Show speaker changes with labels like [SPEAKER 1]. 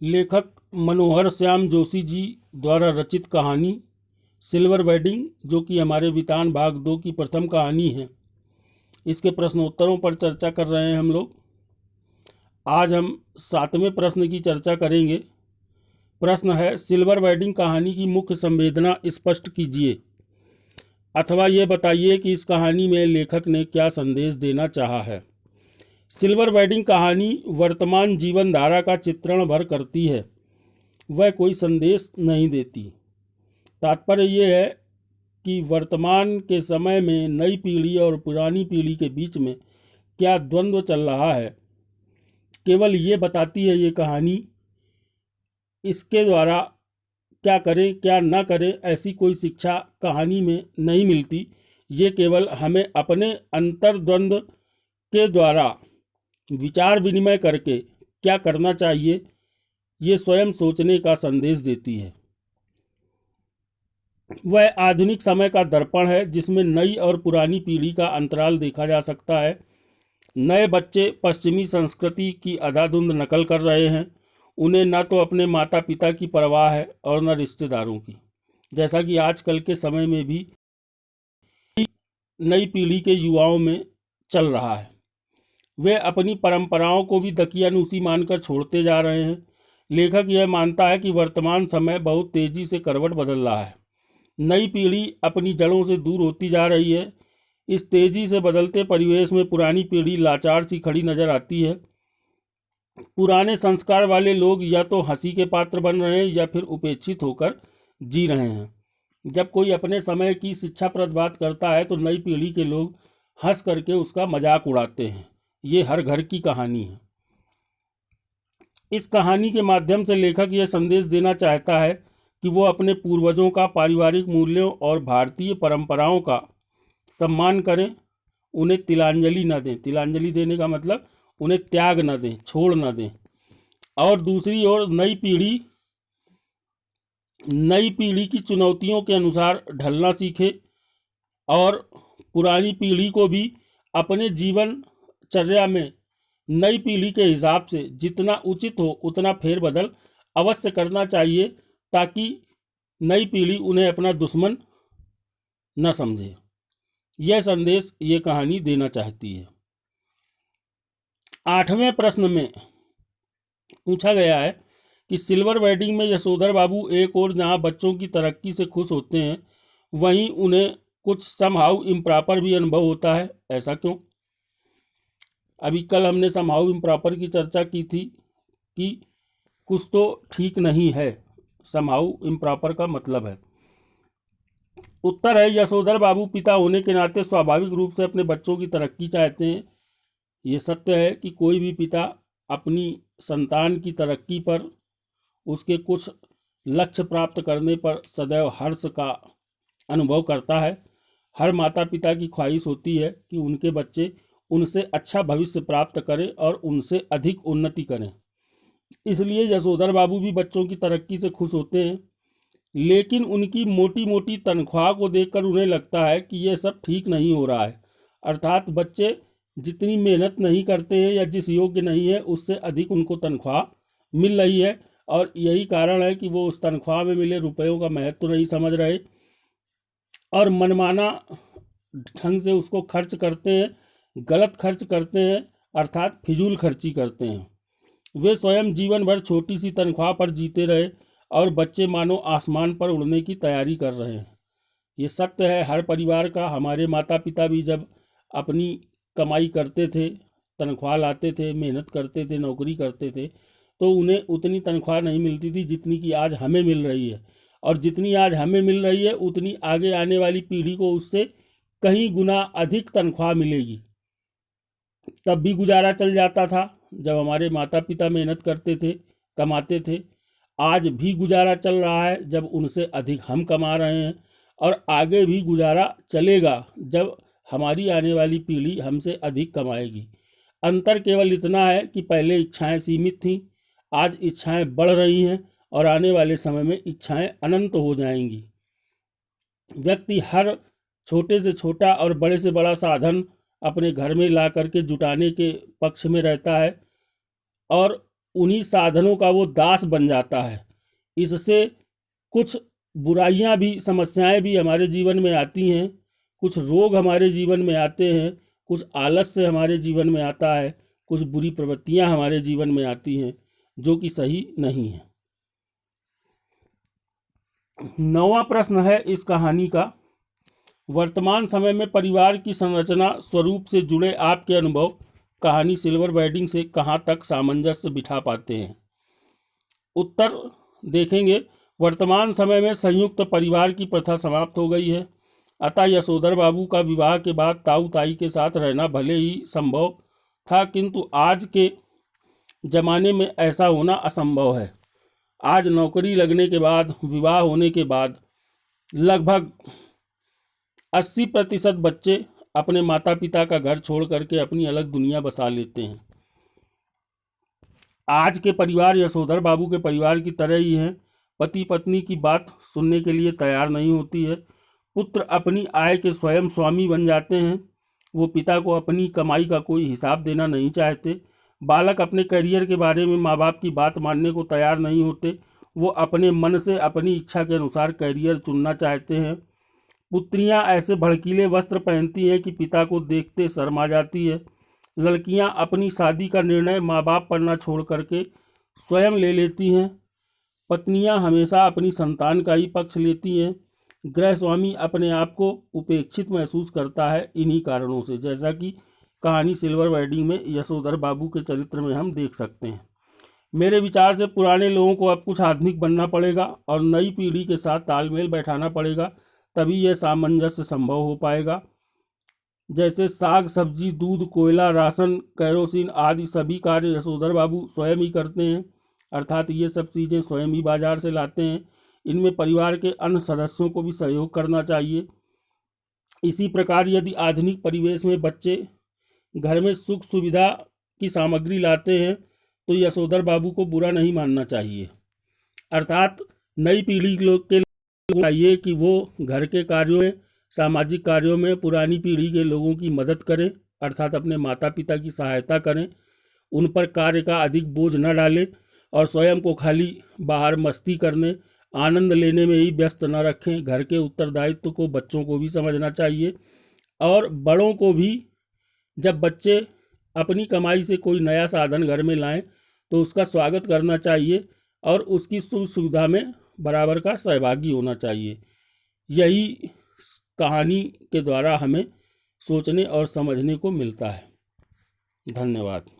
[SPEAKER 1] लेखक मनोहर श्याम जोशी जी द्वारा रचित कहानी सिल्वर वेडिंग, जो कि हमारे वितान भाग 2 की प्रथम कहानी है। इसके प्रश्नोत्तरों पर चर्चा कर रहे हैं हम लोग। आज हम 7वें प्रश्न की चर्चा करेंगे। प्रश्न है, सिल्वर वेडिंग कहानी की मुख्य संवेदना स्पष्ट कीजिए, अथवा ये बताइए कि इस कहानी में लेखक ने क्या संदेश देना चाहा है। सिल्वर वेडिंग कहानी वर्तमान जीवन धारा का चित्रण भर करती है, वह कोई संदेश नहीं देती। तात्पर्य ये है कि वर्तमान के समय में नई पीढ़ी और पुरानी पीढ़ी के बीच में क्या द्वंद्व चल रहा है, केवल ये बताती है ये कहानी। इसके द्वारा क्या करें क्या ना करें ऐसी कोई शिक्षा कहानी में नहीं मिलती। ये केवल हमें अपने अंतर्द्वंद्व के द्वारा विचार विनिमय करके क्या करना चाहिए, ये स्वयं सोचने का संदेश देती है। वह आधुनिक समय का दर्पण है जिसमें नई और पुरानी पीढ़ी का अंतराल देखा जा सकता है। नए बच्चे पश्चिमी संस्कृति की अंधाधुंध नकल कर रहे हैं। उन्हें न तो अपने माता पिता की परवाह है और न रिश्तेदारों की, जैसा कि आजकल के समय में भी नई पीढ़ी के युवाओं में चल रहा है। वे अपनी परंपराओं को भी दकियानूसी मानकर छोड़ते जा रहे हैं। लेखक यह मानता है कि वर्तमान समय बहुत तेजी से करवट बदल रहा है। नई पीढ़ी अपनी जड़ों से दूर होती जा रही है। इस तेजी से बदलते परिवेश में पुरानी पीढ़ी लाचार सी खड़ी नजर आती है। पुराने संस्कार वाले लोग या तो हंसी के पात्र बन रहे हैं या फिर उपेक्षित होकर जी रहे हैं। जब कोई अपने समय की शिक्षाप्रद बात करता है तो नई पीढ़ी के लोग हंस करके उसका मजाक उड़ाते हैं। ये हर घर की कहानी है। इस कहानी के माध्यम से लेखक यह संदेश देना चाहता है कि वो अपने पूर्वजों का पारिवारिक मूल्यों और भारतीय परंपराओं का सम्मान करें, उन्हें तिलांजलि न दें। तिलांजलि देने का मतलब उन्हें त्याग न दें, छोड़ न दें। और दूसरी ओर नई पीढ़ी की चुनौतियों के अनुसार ढलना सीखे और पुरानी पीढ़ी को भी अपने जीवन चर्या में नई पीढ़ी के हिसाब से जितना उचित हो उतना फेरबदल अवश्य करना चाहिए, ताकि नई पीढ़ी उन्हें अपना दुश्मन न समझे। यह संदेश ये कहानी देना चाहती है। 8वें प्रश्न में पूछा गया है कि सिल्वर वेडिंग में यशोधर बाबू एक और जहां बच्चों की तरक्की से खुश होते हैं, वहीं उन्हें कुछ समहाउ इम्प्रॉपर भी अनुभव होता है। ऐसा क्यों? अभी कल हमने समहाउ इम्प्रॉपर की चर्चा की थी कि कुछ तो ठीक नहीं है। समहाउ इम्प्रॉपर का मतलब है। उत्तर है, यशोधर बाबू पिता होने के नाते स्वाभाविक रूप से अपने बच्चों की तरक्की चाहते हैं। ये सत्य है कि कोई भी पिता अपनी संतान की तरक्की पर, उसके कुछ लक्ष्य प्राप्त करने पर सदैव हर्ष का अनुभव करता है। हर माता पिता की ख्वाहिश होती है कि उनके बच्चे उनसे अच्छा भविष्य प्राप्त करें और उनसे अधिक उन्नति करें। इसलिए यशोधर बाबू भी बच्चों की तरक्की से खुश होते हैं। लेकिन उनकी मोटी मोटी तनख्वाह को देखकर उन्हें लगता है कि यह सब ठीक नहीं हो रहा है। अर्थात बच्चे जितनी मेहनत नहीं करते हैं या जिस योग्य नहीं है, उससे अधिक उनको तनख्वाह मिल रही है। और यही कारण है कि वो उस तनख्वाह में मिले रुपयों का महत्व नहीं समझ रहे और मनमाना ढंग से उसको खर्च करते हैं, गलत खर्च करते हैं, अर्थात फिजूल खर्ची करते हैं। वे स्वयं जीवन भर छोटी सी तनख्वाह पर जीते रहे और बच्चे मानो आसमान पर उड़ने की तैयारी कर रहे हैं। ये सत्य है हर परिवार का। हमारे माता पिता भी जब अपनी कमाई करते थे, तनख्वाह लाते थे, मेहनत करते थे, नौकरी करते थे, तो उन्हें उतनी तनख्वाह नहीं मिलती थी जितनी कि आज हमें मिल रही है। और जितनी आज हमें मिल रही है उतनी आगे आने वाली पीढ़ी को उससे कहीं गुना अधिक तनख्वाह मिलेगी। तब भी गुजारा चल जाता था जब हमारे माता पिता मेहनत करते थे, कमाते थे। आज भी गुजारा चल रहा है जब उनसे अधिक हम कमा रहे हैं, और आगे भी गुजारा चलेगा जब हमारी आने वाली पीढ़ी हमसे अधिक कमाएगी। अंतर केवल इतना है कि पहले इच्छाएं सीमित थीं, आज इच्छाएं बढ़ रही हैं और आने वाले समय में इच्छाएं अनंत हो जाएंगी। व्यक्ति हर छोटे से छोटा और बड़े से बड़ा साधन अपने घर में ला करके जुटाने के पक्ष में रहता है और उन्हीं साधनों का वो दास बन जाता है। इससे कुछ बुराइयां भी, समस्याएं भी हमारे जीवन में आती हैं, कुछ रोग हमारे जीवन में आते हैं, कुछ आलस्य हमारे जीवन में आता है, कुछ बुरी प्रवृत्तियां हमारे जीवन में आती हैं जो कि सही नहीं है। 9वां प्रश्न है इस कहानी का, वर्तमान समय में परिवार की संरचना स्वरूप से जुड़े आपके अनुभव कहानी सिल्वर वेडिंग से कहाँ तक सामंजस्य बिठा पाते हैं। उत्तर देखेंगे, वर्तमान समय में संयुक्त परिवार की प्रथा समाप्त हो गई है, अतः यशोधर बाबू का विवाह के बाद ताऊ ताई के साथ रहना भले ही संभव था, किंतु आज के जमाने में ऐसा होना असंभव है। आज नौकरी लगने के बाद, विवाह होने के बाद लगभग 80% बच्चे अपने माता पिता का घर छोड़ करके अपनी अलग दुनिया बसा लेते हैं। आज के परिवार यशोधर बाबू के परिवार की तरह ही हैं। पति पत्नी की बात सुनने के लिए तैयार नहीं होती है। पुत्र अपनी आय के स्वयं स्वामी बन जाते हैं। वो पिता को अपनी कमाई का कोई हिसाब देना नहीं चाहते। बालक अपने करियर के बारे में माँ बाप की बात मानने को तैयार नहीं होते। वो अपने मन से अपनी इच्छा के अनुसार करियर चुनना चाहते हैं। पुत्रियां ऐसे भड़कीले वस्त्र पहनती हैं कि पिता को देखते शर्म आ जाती है। लड़कियां अपनी शादी का निर्णय माँ बाप पर न छोड़ करके स्वयं ले लेती हैं। पत्नियां हमेशा अपनी संतान का ही पक्ष लेती हैं। गृह स्वामी अपने आप को उपेक्षित महसूस करता है इन्हीं कारणों से, जैसा कि कहानी सिल्वर वेडिंग में यशोधर बाबू के चरित्र में हम देख सकते हैं। मेरे विचार से पुराने लोगों को अब कुछ आधुनिक बनना पड़ेगा और नई पीढ़ी के साथ तालमेल बैठाना पड़ेगा, तभी यह सामंजस्य संभव हो पाएगा। जैसे साग सब्जी, दूध, कोयला, राशन, कैरोसिन आदि सभी कार्य यशोधर बाबू स्वयं ही करते हैं, अर्थात ये सब चीज़ें स्वयं ही बाजार से लाते हैं। इनमें परिवार के अन्य सदस्यों को भी सहयोग करना चाहिए। इसी प्रकार यदि आधुनिक परिवेश में बच्चे घर में सुख सुविधा की सामग्री लाते हैं तो यशोधर बाबू को बुरा नहीं मानना चाहिए। अर्थात नई पीढ़ी के लोग चाहिए कि वो घर के कार्यों में, सामाजिक कार्यों में पुरानी पीढ़ी के लोगों की मदद करें, अर्थात अपने माता पिता की सहायता करें, उन पर कार्य का अधिक बोझ न डालें और स्वयं को खाली बाहर मस्ती करने, आनंद लेने में ही व्यस्त न रखें। घर के उत्तरदायित्व को बच्चों को भी समझना चाहिए और बड़ों को भी, जब बच्चे अपनी कमाई से कोई नया साधन घर में लाएं तो उसका स्वागत करना चाहिए और उसकी सुख सुविधा में बराबर का सहभागी होना चाहिए। यही कहानी के द्वारा हमें सोचने और समझने को मिलता है। धन्यवाद।